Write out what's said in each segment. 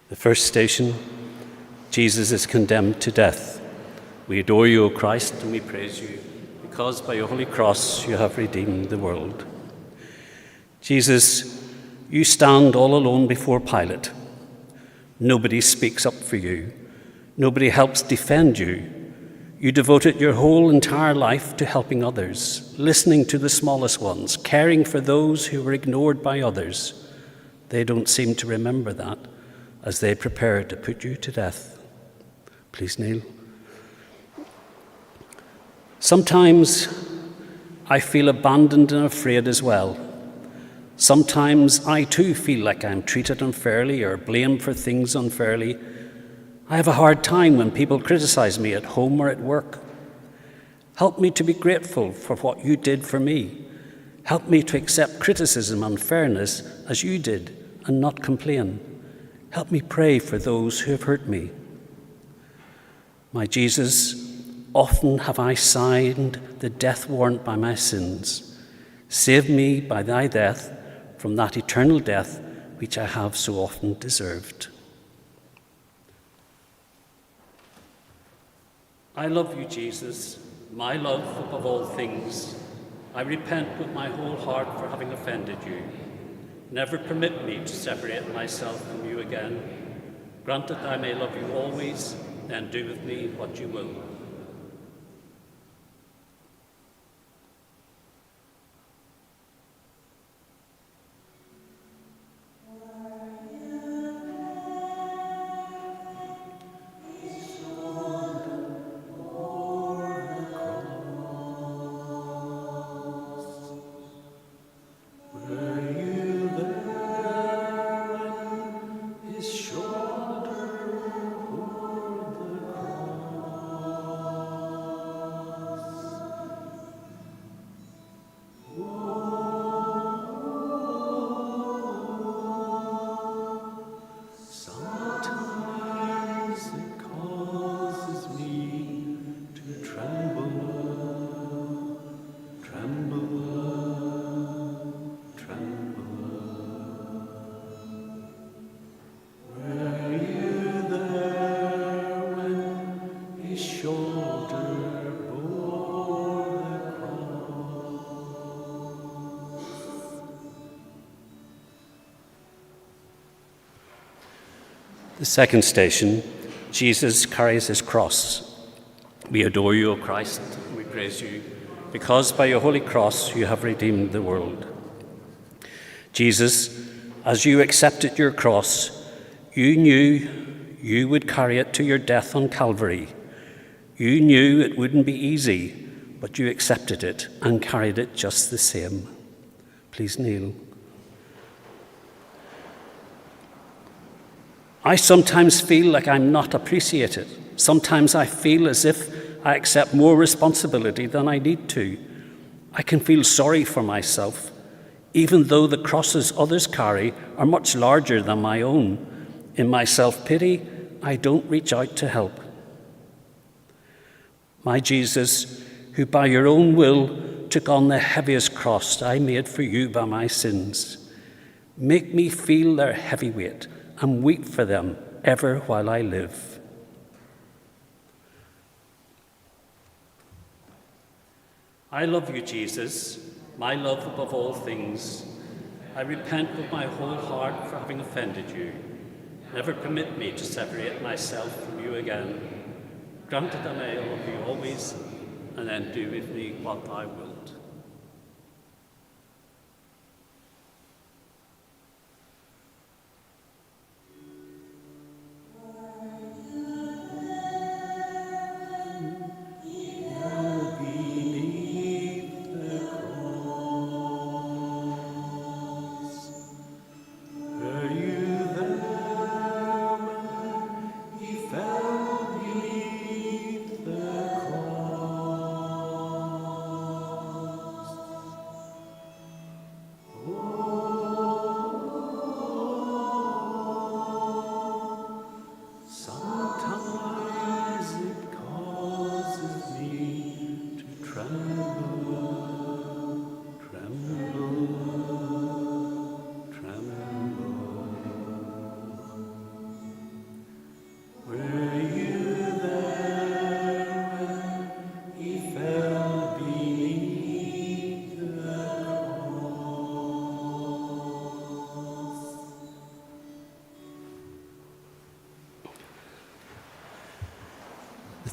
The first station, Jesus is condemned to death. We adore you, O Christ, and we praise you, because by your holy cross you have redeemed the world. Jesus, you stand all alone before Pilate. Nobody speaks up for you. Nobody helps defend you. You devoted your whole entire life to helping others, listening to the smallest ones, caring for those who were ignored by others. They don't seem to remember that as they prepare to put you to death. Please kneel. Sometimes I feel abandoned and afraid as well. Sometimes I too feel like I'm treated unfairly or blamed for things unfairly. I have a hard time when people criticize me at home or at work. Help me to be grateful for what you did for me. Help me to accept criticism and unfairness as you did and not complain. Help me pray for those who have hurt me. My Jesus, often have I signed the death warrant by my sins. Save me by thy death from that eternal death which I have so often deserved. I love you, Jesus, my love above all things. I repent with my whole heart for having offended you. Never permit me to separate myself from you again. Grant that I may love you always, and do with me what you will. The second station, Jesus carries his cross. We adore you, O Christ, and we praise you, because by your holy cross you have redeemed the world. Jesus, as you accepted your cross, you knew you would carry it to your death on Calvary. You knew it wouldn't be easy, but you accepted it and carried it just the same. Please kneel. I sometimes feel like I'm not appreciated. Sometimes I feel as if I accept more responsibility than I need to. I can feel sorry for myself, even though the crosses others carry are much larger than my own. In my self-pity, I don't reach out to help. My Jesus, who by your own will took on the heaviest cross I made for you by my sins, make me feel their heavy weight and weep for them ever while I live. I love you, Jesus, my love above all things. I repent with my whole heart for having offended you. Never permit me to separate myself from you again. Grant that I may love you always, and then do with me what thou wilt.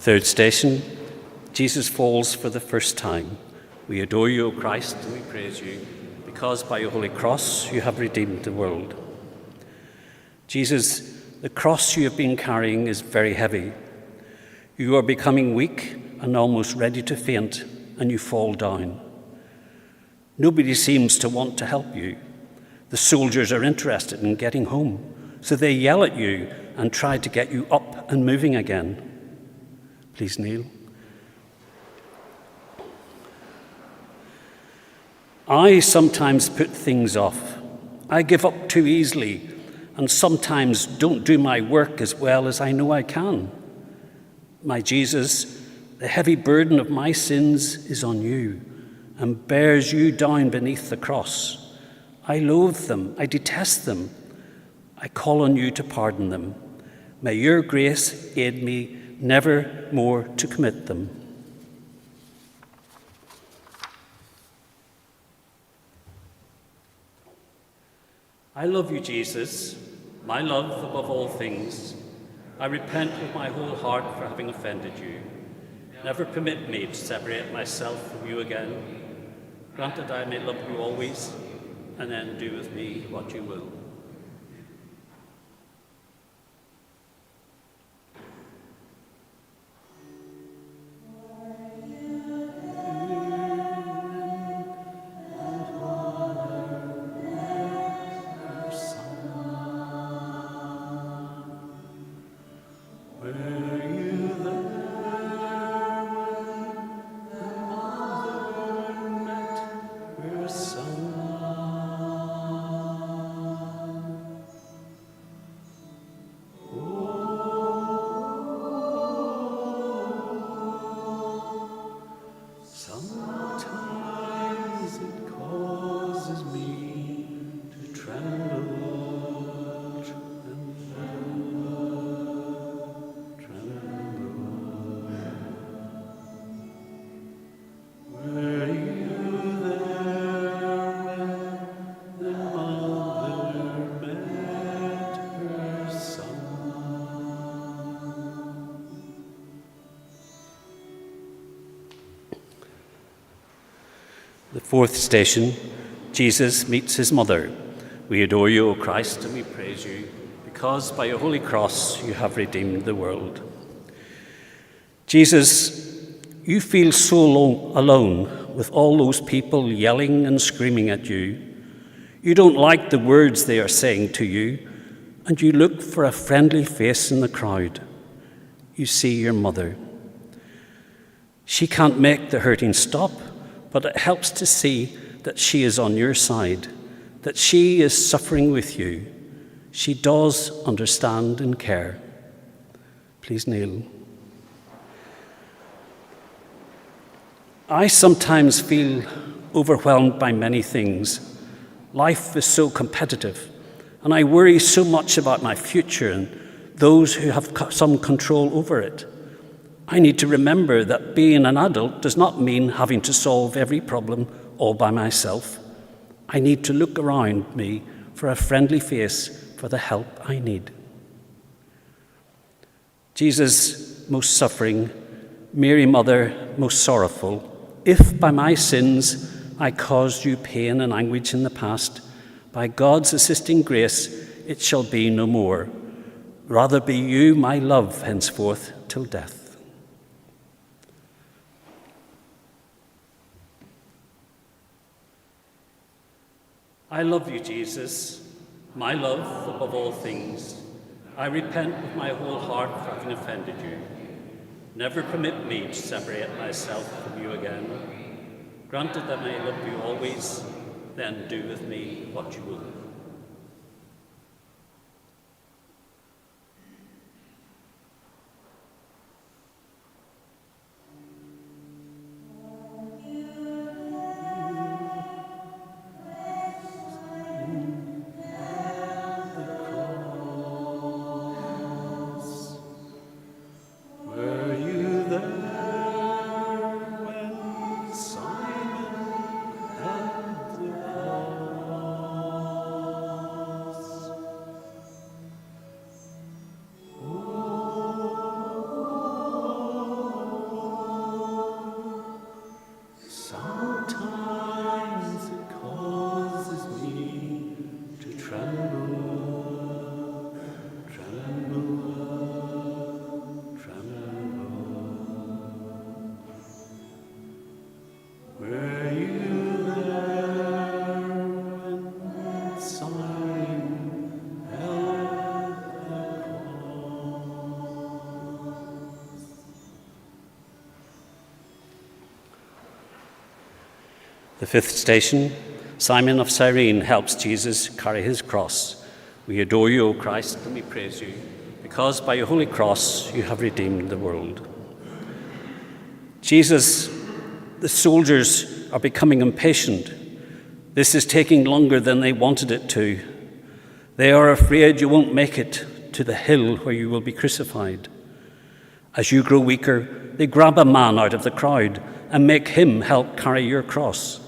Third station, Jesus falls for the first time. We adore you, O Christ, and we praise you, because by your holy cross you have redeemed the world. Jesus, the cross you have been carrying is very heavy. You are becoming weak and almost ready to faint, and you fall down. Nobody seems to want to help you. The soldiers are interested in getting home, so they yell at you and try to get you up and moving again. Please kneel. I sometimes put things off. I give up too easily and sometimes don't do my work as well as I know I can. My Jesus, the heavy burden of my sins is on you and bears you down beneath the cross. I loathe them. I detest them. I call on you to pardon them. May your grace aid me never more to commit them. I love you, Jesus, my love above all things. I repent with my whole heart for having offended you. Never permit me to separate myself from you again. Grant that I may love you always, and then do with me what you will. The fourth station, Jesus meets his mother. We adore you, O Christ, and we praise you, because by your holy cross you have redeemed the world. Jesus, you feel so alone with all those people yelling and screaming at you. You don't like the words they are saying to you, and you look for a friendly face in the crowd. You see your mother. She can't make the hurting stop, but it helps to see that she is on your side, that she is suffering with you. She does understand and care. Please kneel. I sometimes feel overwhelmed by many things. Life is so competitive, and I worry so much about my future and those who have some control over it. I need to remember that being an adult does not mean having to solve every problem all by myself. I need to look around me for a friendly face for the help I need. Jesus, most suffering, Mary, Mother, most sorrowful, if by my sins I caused you pain and anguish in the past, by God's assisting grace it shall be no more. Rather be you my love henceforth till death. I love you, Jesus, my love above all things. I repent with my whole heart for having offended you. Never permit me to separate myself from you again. Granted that I may love you always, then do with me what you will. The fifth station, Simon of Cyrene helps Jesus carry his cross. We adore you, O Christ, and we praise you, because by your holy cross you have redeemed the world. Jesus, the soldiers are becoming impatient. This is taking longer than they wanted it to. They are afraid you won't make it to the hill where you will be crucified. As you grow weaker, they grab a man out of the crowd and make him help carry your cross.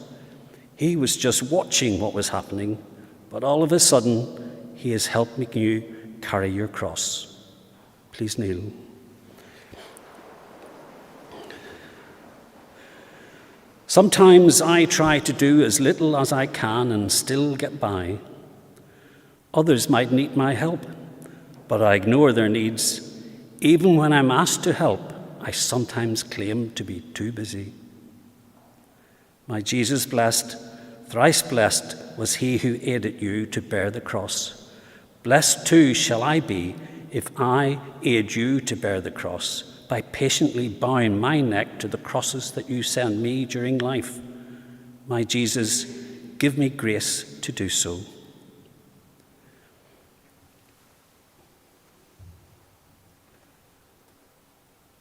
He was just watching what was happening, but all of a sudden, he is helping you carry your cross. Please kneel. Sometimes I try to do as little as I can and still get by. Others might need my help, but I ignore their needs. Even when I'm asked to help, I sometimes claim to be too busy. My Jesus blessed, thrice blessed was he who aided you to bear the cross. Blessed too shall I be if I aid you to bear the cross, by patiently bowing my neck to the crosses that you send me during life. My Jesus, give me grace to do so.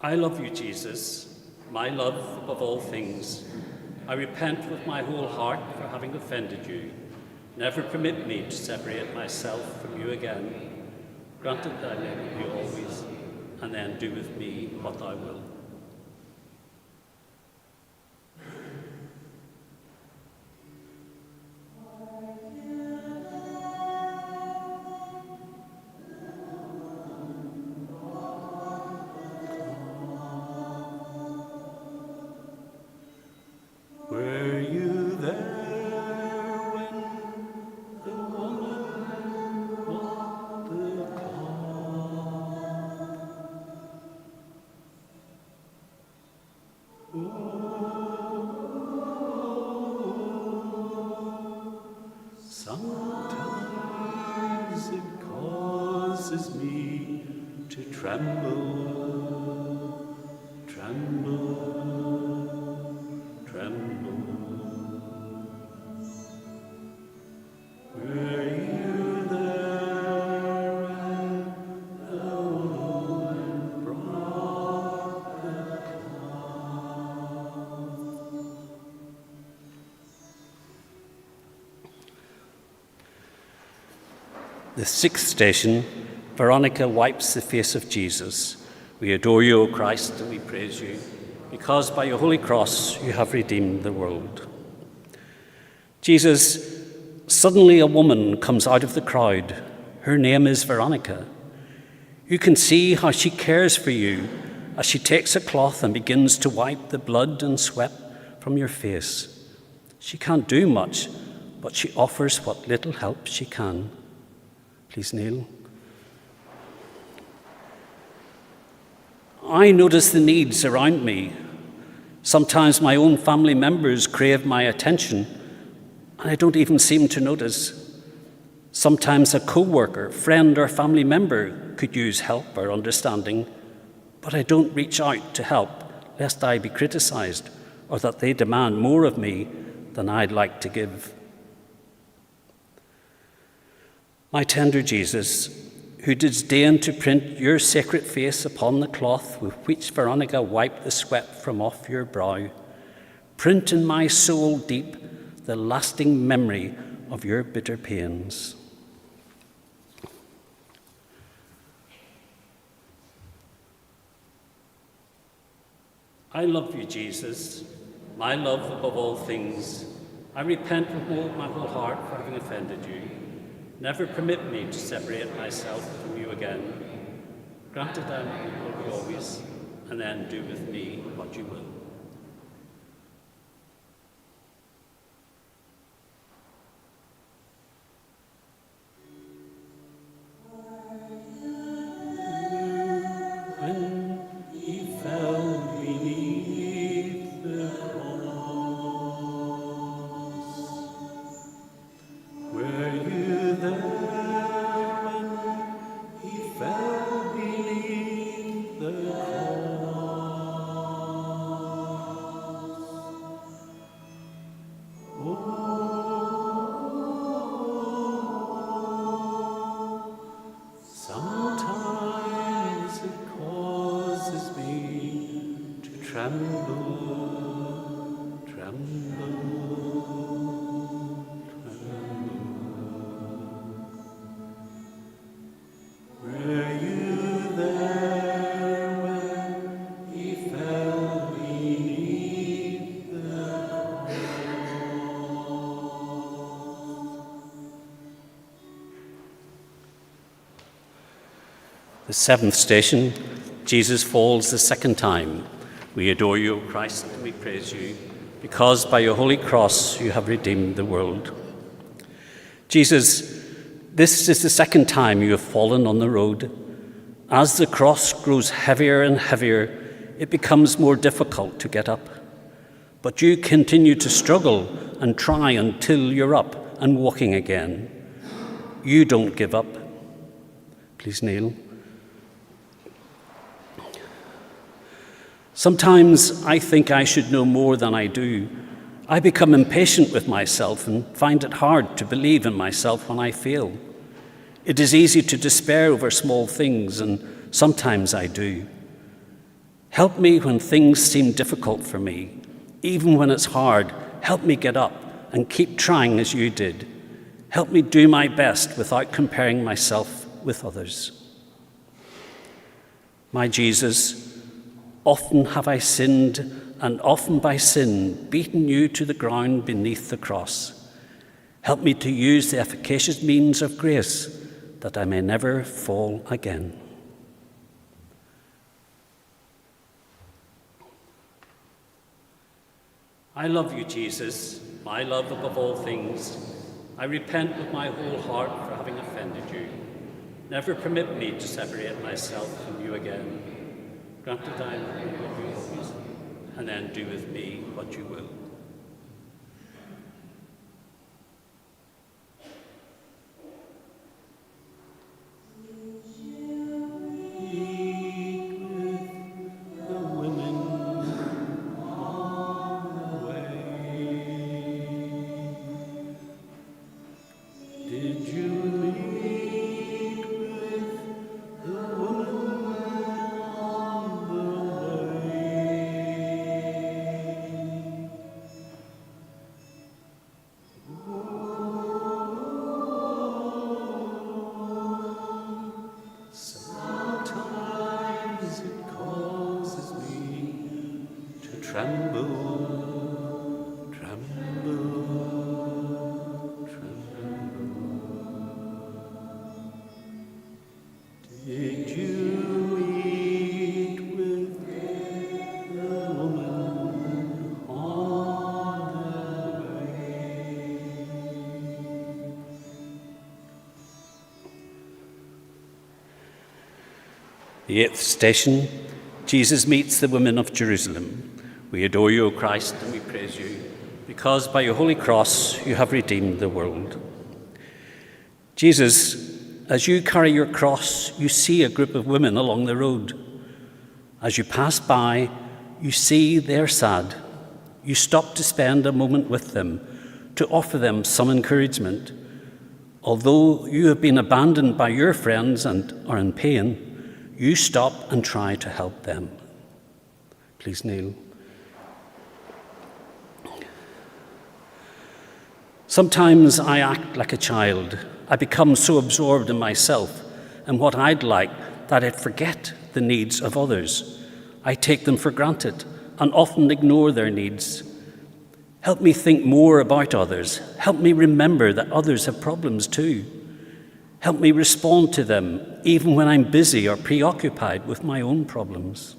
I love you, Jesus, my love above all things. I repent with my whole heart for having offended you. Never permit me to separate myself from you again. Grant that I may love you always, and then do with me what thou wilt. Were you there when the woman walked the clock? Oh, sometimes it causes me to tremble, tremble. Were you there when the woman brought the cloth? The sixth station, Veronica wipes the face of Jesus. We adore you, O Christ, and we praise you, because by your holy cross you have redeemed the world. Jesus, suddenly a woman comes out of the crowd. Her name is Veronica. You can see how she cares for you as she takes a cloth and begins to wipe the blood and sweat from your face. She can't do much, but she offers what little help she can. Please kneel. I notice the needs around me. Sometimes my own family members crave my attention, and I don't even seem to notice. Sometimes a co-worker, friend, or family member could use help or understanding, but I don't reach out to help lest I be criticized or that they demand more of me than I'd like to give. My tender Jesus, who didst deign to print your sacred face upon the cloth with which Veronica wiped the sweat from off your brow, print in my soul deep the lasting memory of your bitter pains. I love you, Jesus, my love above all things. I repent with my whole heart for having offended you. Never permit me to separate myself from you again. Grant that I may love you always, and then do with me what you will. When he fell beneath the cross, were you there when he fell beneath the cross? The seventh station, Jesus falls the second time. We adore you, O Christ, and we praise you, because by your holy cross you have redeemed the world. Jesus, this is the second time you have fallen on the road. As the cross grows heavier and heavier, it becomes more difficult to get up. But you continue to struggle and try until you're up and walking again. You don't give up. Please kneel. Sometimes I think I should know more than I do. I become impatient with myself and find it hard to believe in myself when I fail. It is easy to despair over small things, and sometimes I do. Help me when things seem difficult for me. Even when it's hard, help me get up and keep trying as you did. Help me do my best without comparing myself with others. My Jesus, often have I sinned, and often by sin beaten you to the ground beneath the cross. Help me to use the efficacious means of grace that I may never fall again. I love you, Jesus, my love above all things. I repent with my whole heart for having offended you. Never permit me to separate myself from you again. Grant that I may love you always, and then do with me what you will. The eighth station, Jesus meets the women of Jerusalem. We adore you, O Christ, and we praise you, because by your holy cross you have redeemed the world. Jesus, as you carry your cross, you see a group of women along the road. As you pass by, you see they're sad. You stop to spend a moment with them, to offer them some encouragement. Although you have been abandoned by your friends and are in pain, you stop and try to help them. Please kneel. Sometimes I act like a child. I become so absorbed in myself and what I'd like that I forget the needs of others. I take them for granted and often ignore their needs. Help me think more about others. Help me remember that others have problems too. Help me respond to them even when I'm busy or preoccupied with my own problems.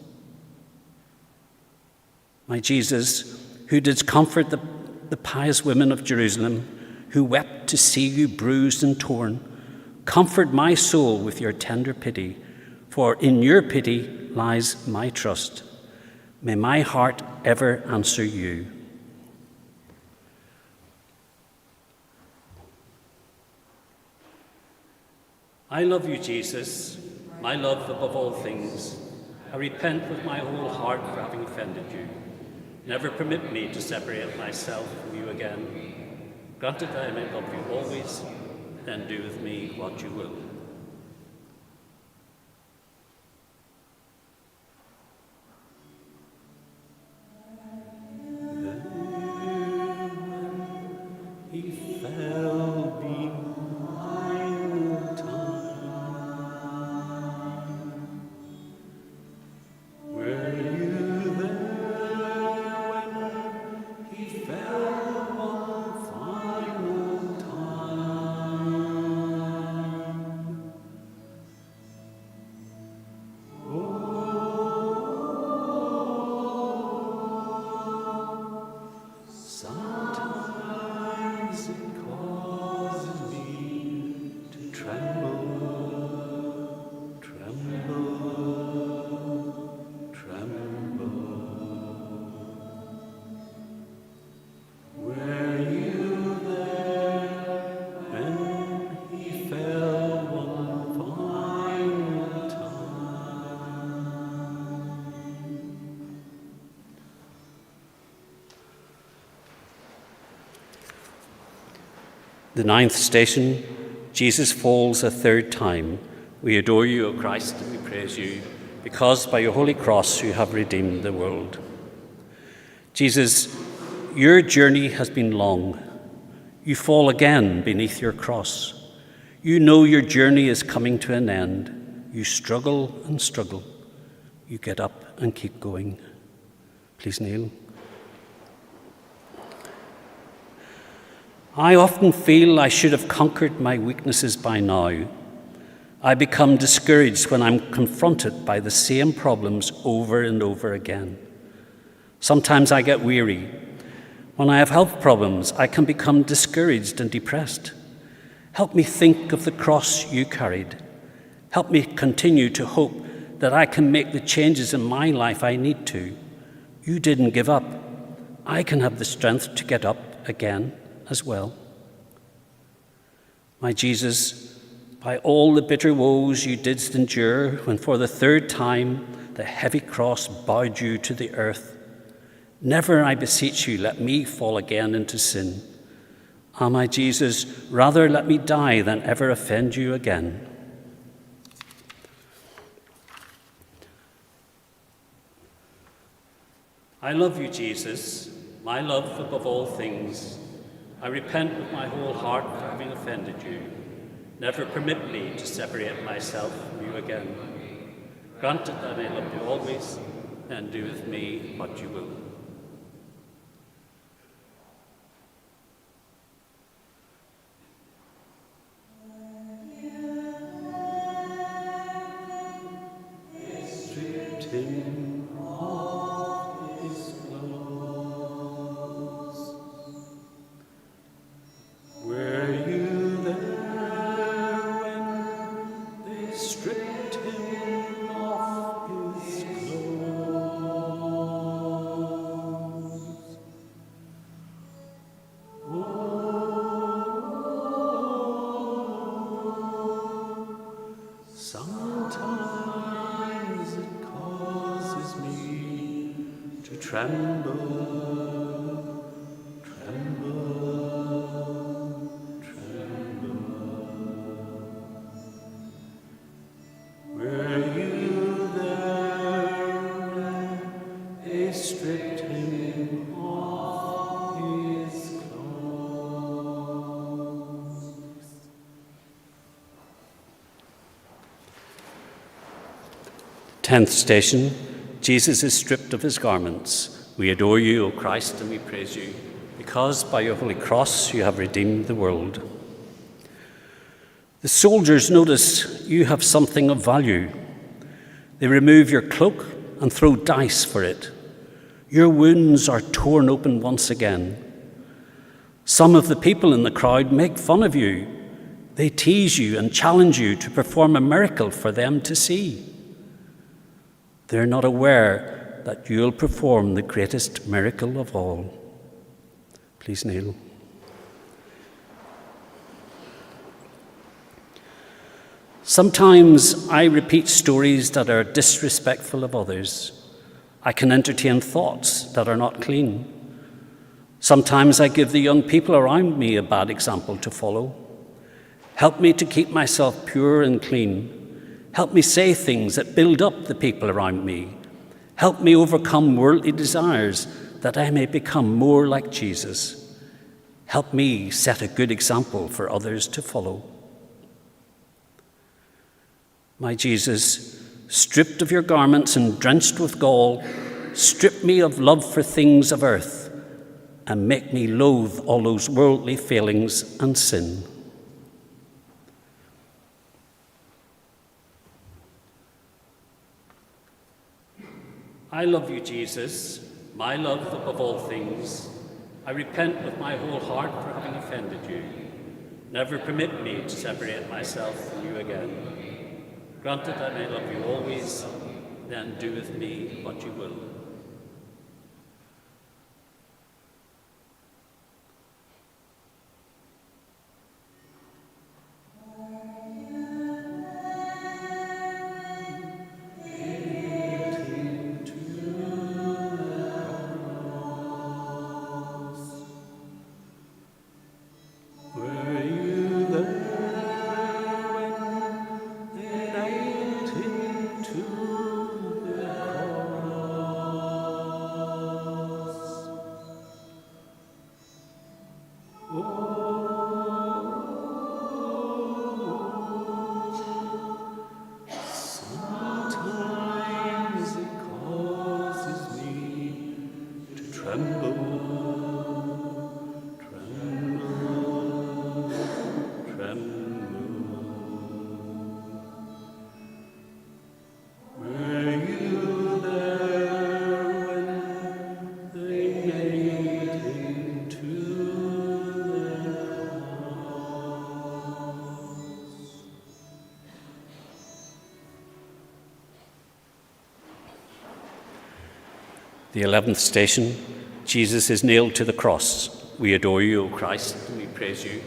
My Jesus, who did comfort the pious women of Jerusalem, who wept to see you bruised and torn, comfort my soul with your tender pity, for in your pity lies my trust. May my heart ever answer you. I love you, Jesus, my love above all things. I repent with my whole heart for having offended you. Never permit me to separate myself from you again. Grant that I may love you always, then do with me what you will. The ninth station, Jesus falls a third time. We adore you, O Christ, and we praise you, because by your holy cross you have redeemed the world. Jesus, your journey has been long. You fall again beneath your cross. You know your journey is coming to an end. You struggle and struggle. You get up and keep going. Please kneel. I often feel I should have conquered my weaknesses by now. I become discouraged when I'm confronted by the same problems over and over again. Sometimes I get weary. When I have health problems, I can become discouraged and depressed. Help me think of the cross you carried. Help me continue to hope that I can make the changes in my life I need to. You didn't give up. I can have the strength to get up again as well. My Jesus, by all the bitter woes you didst endure when for the third time the heavy cross bowed you to the earth, never, I beseech you, let me fall again into sin. Ah, my Jesus, rather let me die than ever offend you again. I love you, Jesus, my love above all things. I repent with my whole heart for having offended you. Never permit me to separate myself from you again. Grant that I may love you always, and do with me what you will. stripped him of his clothes. Were you there when they stripped him of his clothes? Sometimes it causes me to tremble, tremble, tremble. Were you there when they stripped him of his clothes? 10th station, Jesus is stripped of his garments. We adore you, O Christ, and we praise you, because by your holy cross you have redeemed the world. The soldiers notice you have something of value. They remove your cloak and throw dice for it. Your wounds are torn open once again. Some of the people in the crowd make fun of you. They tease you and challenge you to perform a miracle for them to see. They're not aware that you'll perform the greatest miracle of all. Please kneel. Sometimes I repeat stories that are disrespectful of others. I can entertain thoughts that are not clean. Sometimes I give the young people around me a bad example to follow. Help me to keep myself pure and clean. Help me say things that build up the people around me. Help me overcome worldly desires that I may become more like Jesus. Help me set a good example for others to follow. My Jesus, stripped of your garments and drenched with gall, strip me of love for things of earth and make me loathe all those worldly failings and sin. I love you, Jesus, my love above all things. I repent with my whole heart for having offended you. Never permit me to separate myself from you again. Grant that I may love you always, then do with me what you will. Were The 11th Station, Jesus is nailed to the cross. We adore you, O Christ, and we praise you,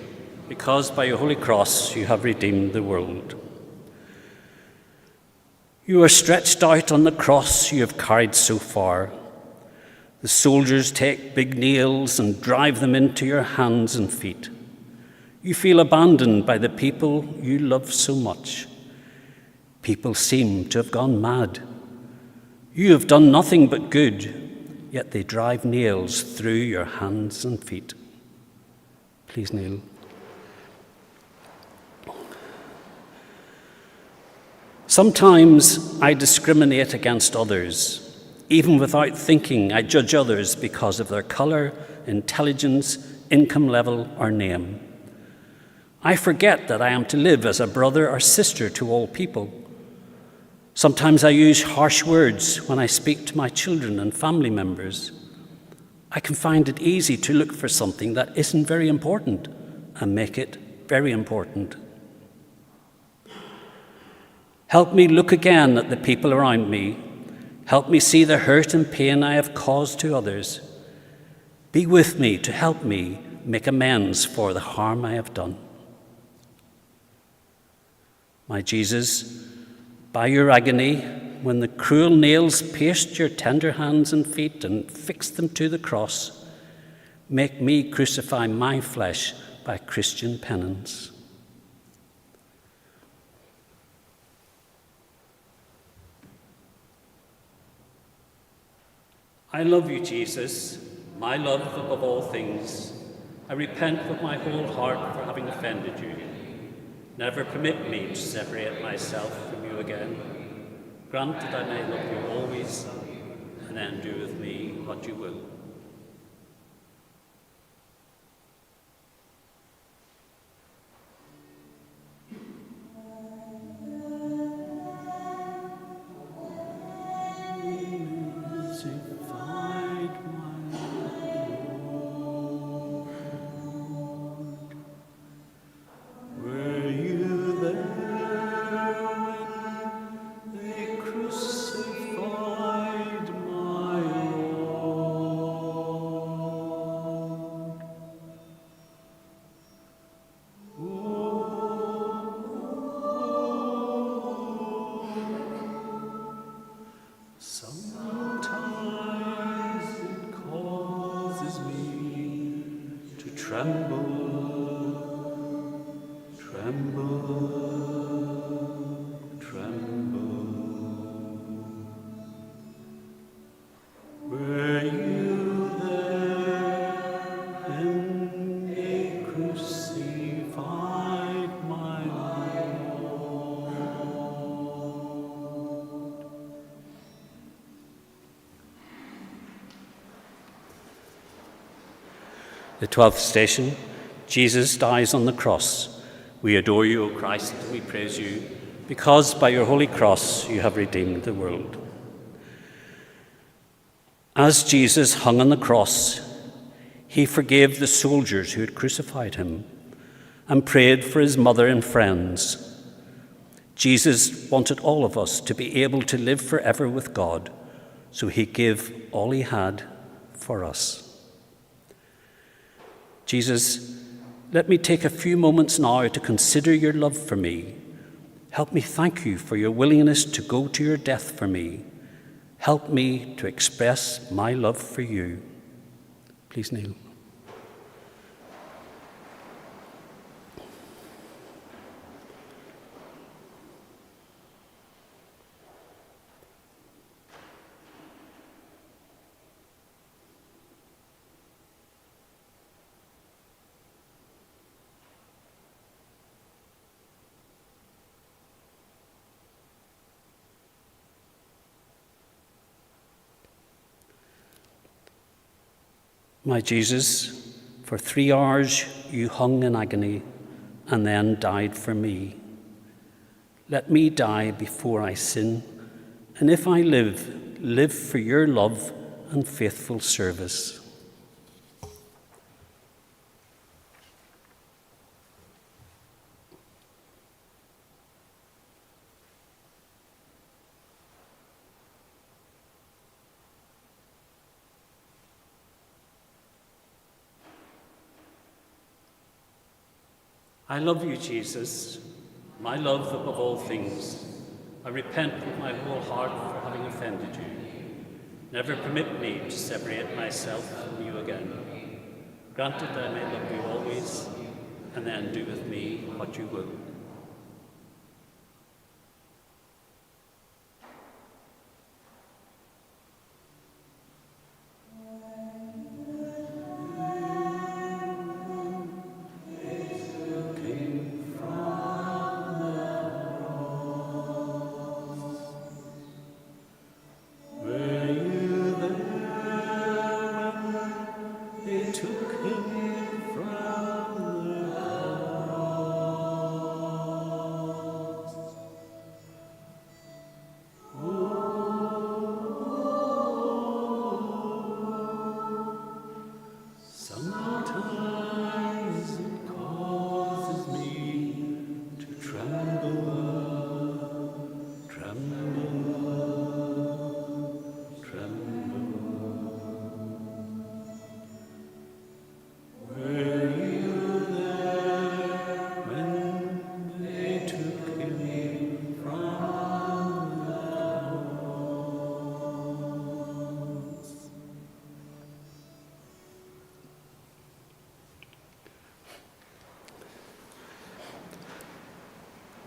because by your holy cross you have redeemed the world. You are stretched out on the cross you have carried so far. The soldiers take big nails and drive them into your hands and feet. You feel abandoned by the people you love so much. People seem to have gone mad. You have done nothing but good, yet they drive nails through your hands and feet. Please kneel. Sometimes I discriminate against others. Even without thinking, I judge others because of their colour, intelligence, income level, or name. I forget that I am to live as a brother or sister to all people. Sometimes I use harsh words when I speak to my children and family members. I can find it easy to look for something that isn't very important and make it very important. Help me look again at the people around me. Help me see the hurt and pain I have caused to others. Be with me to help me make amends for the harm I have done. My Jesus, by your agony, when the cruel nails pierced your tender hands and feet and fixed them to the cross, make me crucify my flesh by Christian penance. I love you, Jesus, my love above all things. I repent with my whole heart for having offended you. Never permit me to separate myself from you again. Grant that I may love you always, and then do with me what you will. The 12th Station, Jesus dies on the cross. We adore you, O Christ, and we praise you, because by your holy cross you have redeemed the world. As Jesus hung on the cross, he forgave the soldiers who had crucified him and prayed for his mother and friends. Jesus wanted all of us to be able to live forever with God, so he gave all he had for us. Jesus, let me take a few moments now to consider your love for me. Help me thank you for your willingness to go to your death for me. Help me to express my love for you. Please kneel. My Jesus, for 3 hours you hung in agony and then died for me. Let me die before I sin, and if I live, live for your love and faithful service. I love you, Jesus, my love above all things. I repent with my whole heart for having offended you. Never permit me to separate myself from you again. Grant that I may love you always, and then do with me what you will.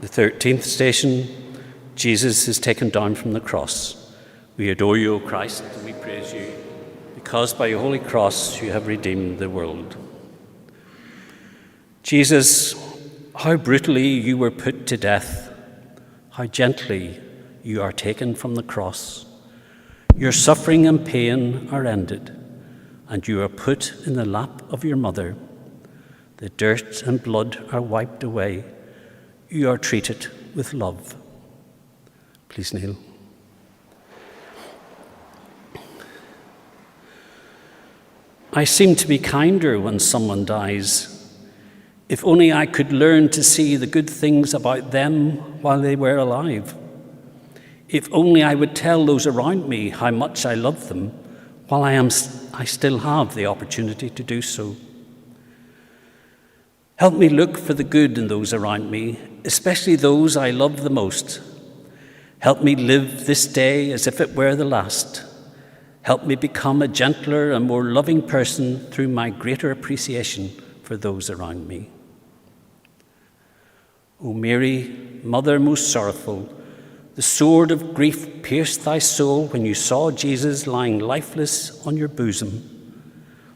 The 13th Station, Jesus is taken down from the cross. We adore you, O Christ, and we praise you, because by your holy cross you have redeemed the world. Jesus, how brutally you were put to death, how gently you are taken from the cross. Your suffering and pain are ended, and you are put in the lap of your mother. The dirt and blood are wiped away. You are treated with love. Please kneel. I seem to be kinder when someone dies. If only I could learn to see the good things about them while they were alive. If only I would tell those around me how much I love them while I still have the opportunity to do so. Help me look for the good in those around me, especially those I love the most. Help me live this day as if it were the last. Help me become a gentler and more loving person through my greater appreciation for those around me. O Mary, Mother most sorrowful, the sword of grief pierced thy soul when you saw Jesus lying lifeless on your bosom.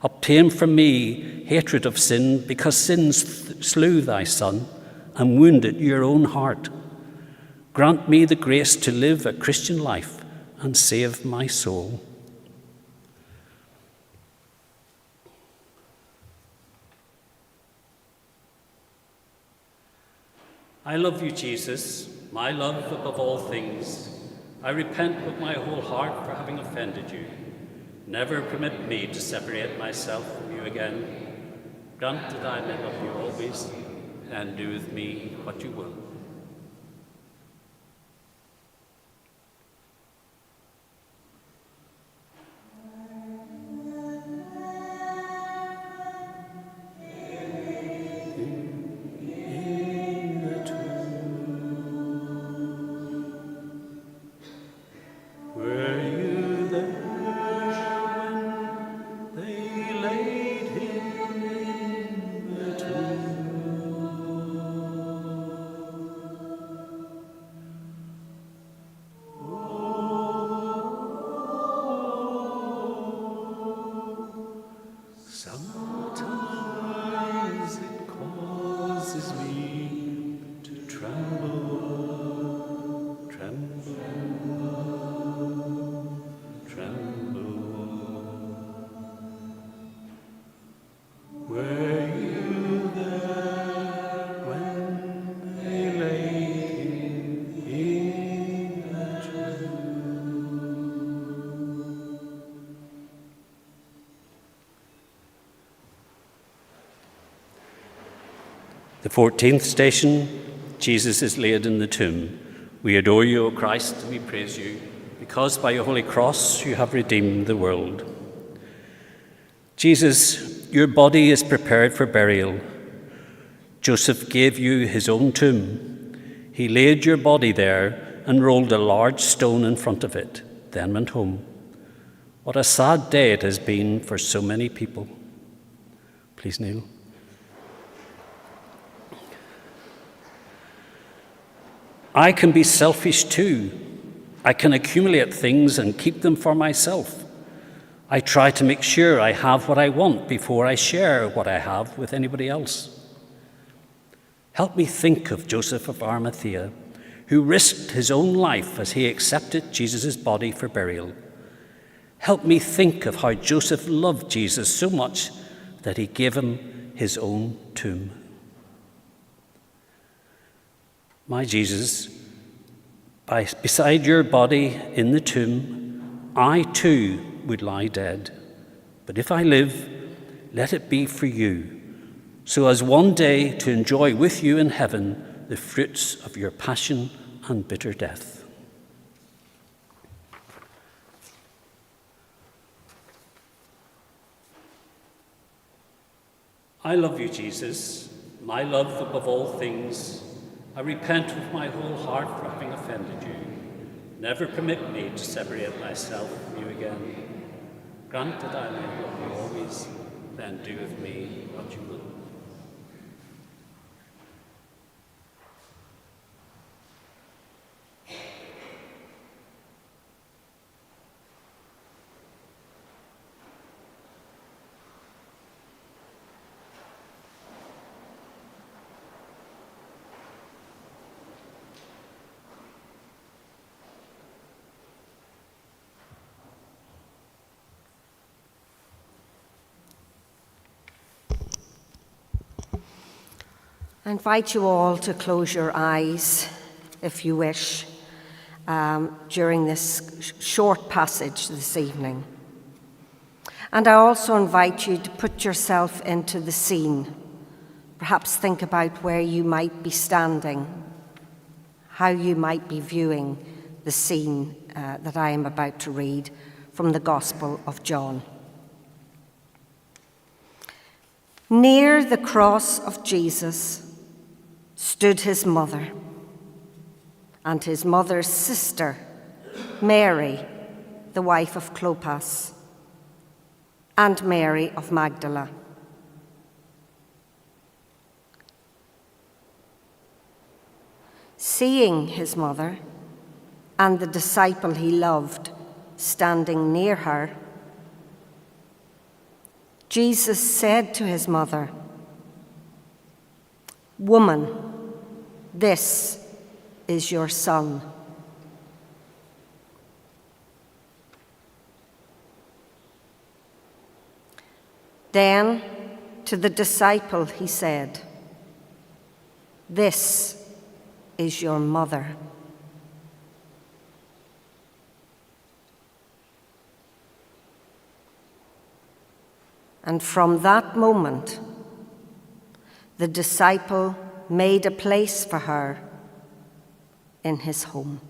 Obtain from me hatred of sin, because sin slew thy Son and wounded your own heart. Grant me the grace to live a Christian life and save my soul. I love you, Jesus, my love above all things. I repent with my whole heart for having offended you. Never permit me to separate myself from you again. Grant that I may love you always, and do with me what you will. Sometimes it causes me to tremble, tremble, tremble. Were you there when they laid him in the tomb? The 14th Station, Jesus is laid in the tomb. We adore you, O Christ, and we praise you, because by your holy cross you have redeemed the world. Jesus, your body is prepared for burial. Joseph gave you his own tomb. He laid your body there and rolled a large stone in front of it, then went home. What a sad day it has been for so many people. Please kneel. I can be selfish too. I can accumulate things and keep them for myself. I try to make sure I have what I want before I share what I have with anybody else. Help me think of Joseph of Arimathea, who risked his own life as he accepted Jesus' body for burial. Help me think of how Joseph loved Jesus so much that he gave him his own tomb. My Jesus, beside your body in the tomb, I too would lie dead. But if I live, let it be for you, so as one day to enjoy with you in heaven the fruits of your passion and bitter death. I love you, Jesus, my love above all things. I repent with my whole heart for having offended you. Never permit me to separate myself from you again. Grant that I may love you always, then do with me what you will. I invite you all to close your eyes, if you wish, during this short passage this evening. And I also invite you to put yourself into the scene. Perhaps think about where you might be standing, how you might be viewing the scene that I am about to read from the Gospel of John. Near the cross of Jesus stood his mother and his mother's sister, Mary, the wife of Clopas, and Mary of Magdala. Seeing his mother and the disciple he loved standing near her, Jesus said to his mother, "Woman, this is your son." Then to the disciple he said, "This is your mother." And from that moment, the disciple made a place for her in his home.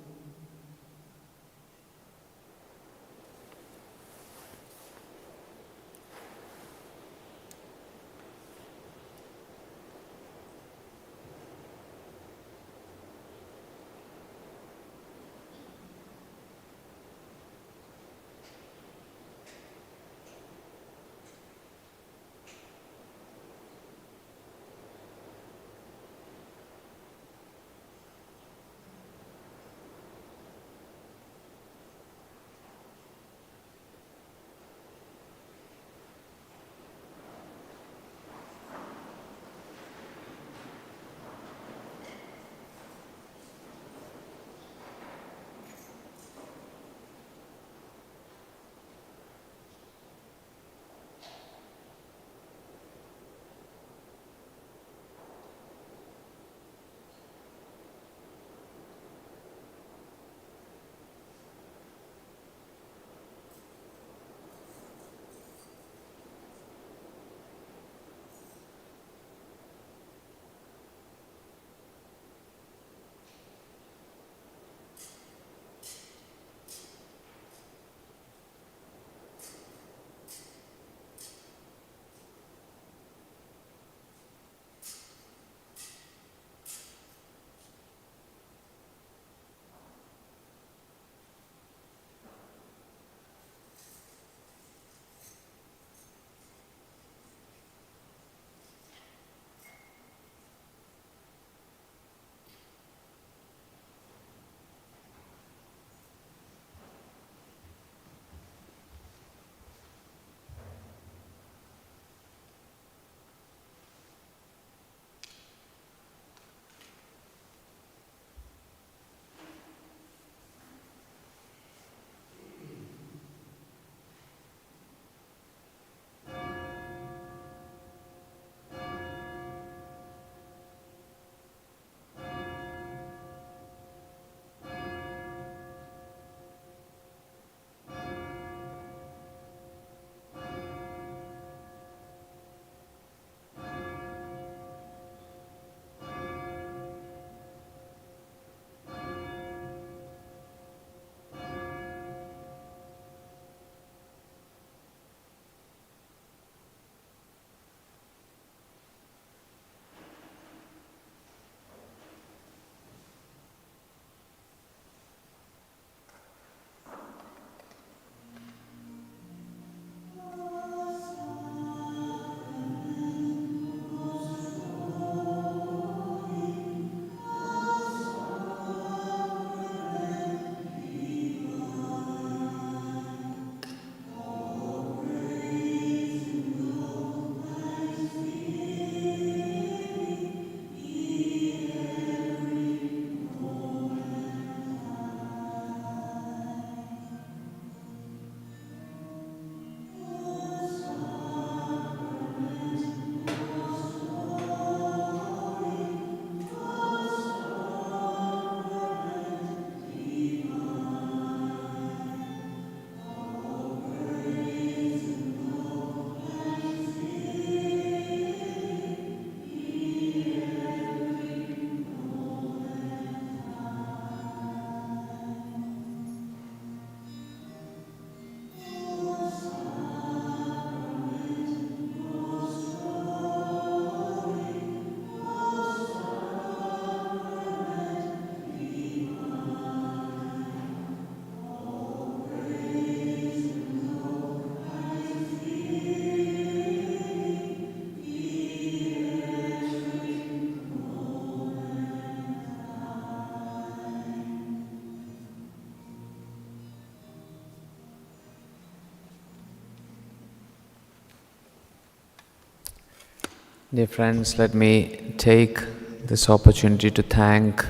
Dear friends, let me take this opportunity to thank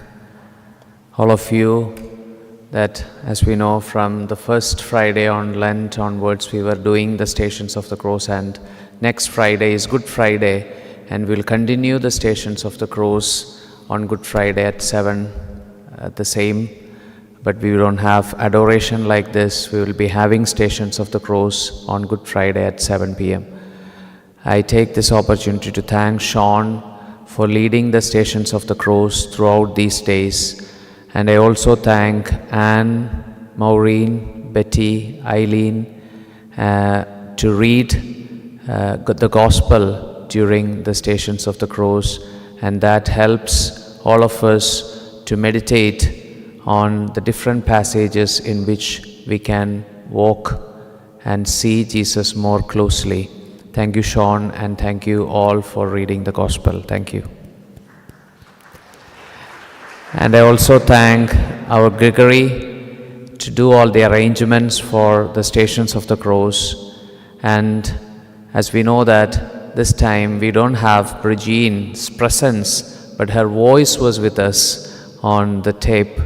all of you that, as we know, from the first Friday on Lent onwards, we were doing the Stations of the Cross, and next Friday is Good Friday, and we'll continue the Stations of the Cross on Good Friday at 7, the same. But we don't have adoration like this. We will be having Stations of the Cross on Good Friday at 7 p.m. I take this opportunity to thank Sean for leading the Stations of the Cross throughout these days. And I also thank Anne, Maureen, Betty, Eileen to read the Gospel during the Stations of the Cross. And that helps all of us to meditate on the different passages in which we can walk and see Jesus more closely. Thank you, Sean, and thank you all for reading the Gospel. Thank you. And I also thank our Gregory to do all the arrangements for the Stations of the Cross. And as we know that this time we don't have Brigine's presence, but her voice was with us on the tape.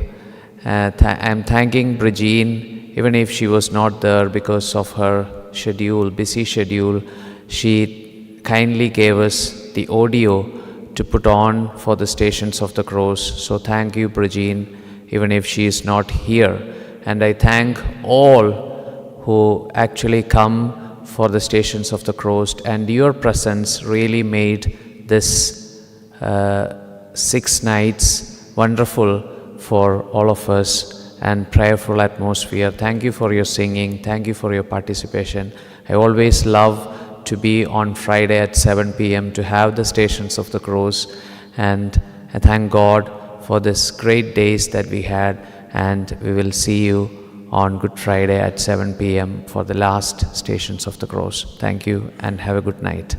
I'm thanking Brigine, even if she was not there because of her busy schedule. She kindly gave us the audio to put on for the Stations of the Cross. So thank you, Brigine, even if she is not here. And I thank all who actually come for the Stations of the Cross, and your presence really made this 6 nights wonderful for all of us, and prayerful atmosphere. Thank you for your singing. Thank you for your participation. I always love to be on Friday at 7 p.m. to have the Stations of the Cross, and I thank God for this great days that we had, and we will see you on Good Friday at 7 p.m. for the last Stations of the Cross. Thank you and have a good night.